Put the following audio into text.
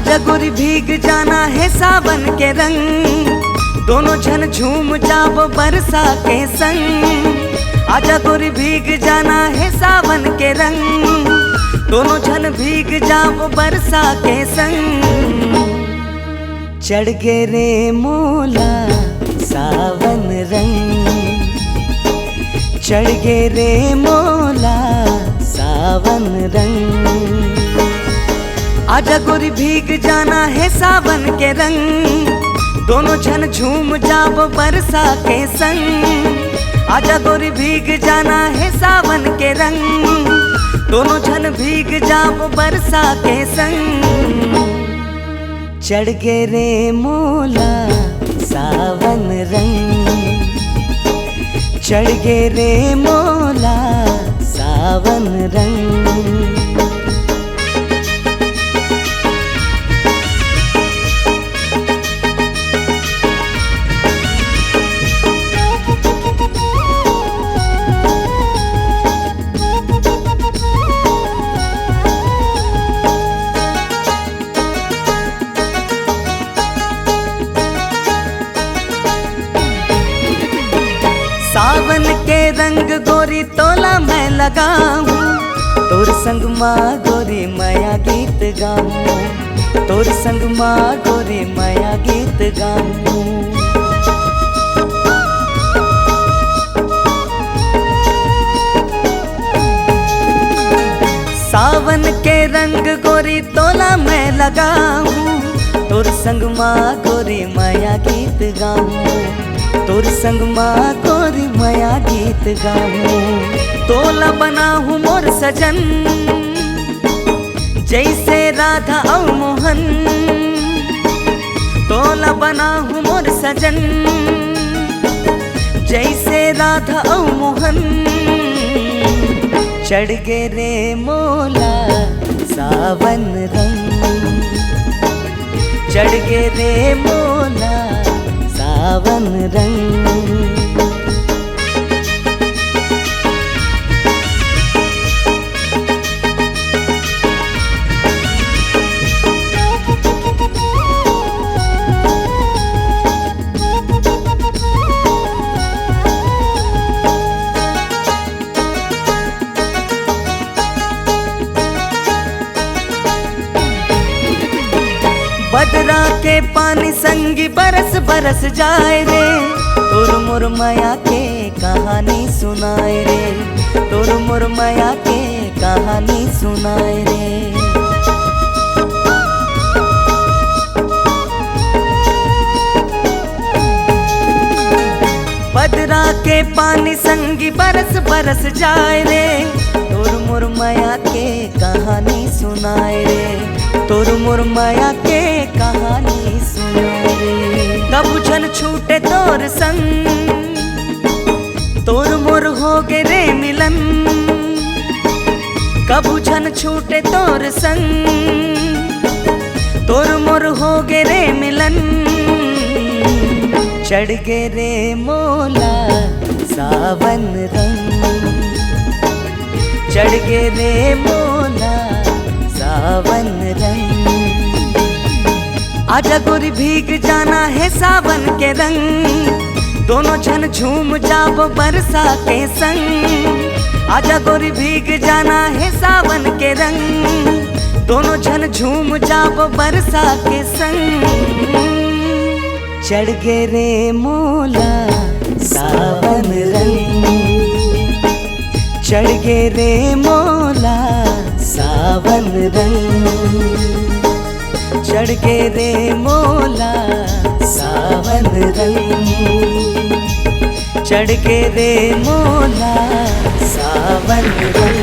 आजा गोरी भीग जाना है सावन के रंग, दोनों जन झूम जाओ बरसा के संग। आजा गोरी भीग जाना है सावन के रंग, दोनों जन भीग जाओ बरसा के संग। चढ़ गे रे मोला सावन रंग, चढ़ गे रे मोला सावन रंग। आजा गोरी भीग जाना है सावन के रंग, दोनों जन झूम जाओ बरसा के संग। आजा गोरी भीग जाना है सावन के रंग, दोनों जन भीग जाओ बरसा के संग। चढ़ गे रे मोला सावन रंग, चढ़ गे रे मोला सावन रंग। सावन के रंग गोरी तोला मैं लगाऊं, तोर संग माँ गोरी माया गीत गाऊं, तोर संग माँ गोरी माया गीत गाऊं। सावन के रंग गोरी तोला मैं लगाऊं, तोर संग माँ गोरी माया गीत गाऊं, तोर संग माँ गोरी माया गीत गाऊं। तोला बना हूँ मोर सजन, जैसे राधा और मोहन। तोला बना हूँ मोर सजन, जैसे राधा और मोहन। चढ़ गे रे मोला सावन रंग, चढ़ गे रे मोला सावन रंग। बदरा के पानी संगी बरस बरस जाए रे, तोर मोर माया के कहानी सुनाए रे, तोर मोर माया के कहानी सुनाए रे। बदरा के पानी संगी बरस बरस जाए रे, तोर मोर माया के कहानी सुनाए रे, तोर मोर माया के कहानी सुनाए रे। कब जन छूटे तोर संग, तोर मोर हो गे रे मिलन। कब जन छूटे तोर संग, तोर मोर हो गे रे मिलन। चढ़ गे रे मोला सावन रंग, चढ़ गे रे मोला सावन रंग। आजा गोरी भीग जाना है सावन के रंग, दोनों जन झूम जाओ बरसा के संग। आजा गोरी भीग जाना है सावन के रंग, दोनों जन झूम जाओ बरसा के संग। चढ़ गे रे मोला सावन रंग, चढ़ गे रे मोला सावन रंग, चढ़ गे रे मोला सावन रंग, चढ़ गे रे मोला सावन रंग।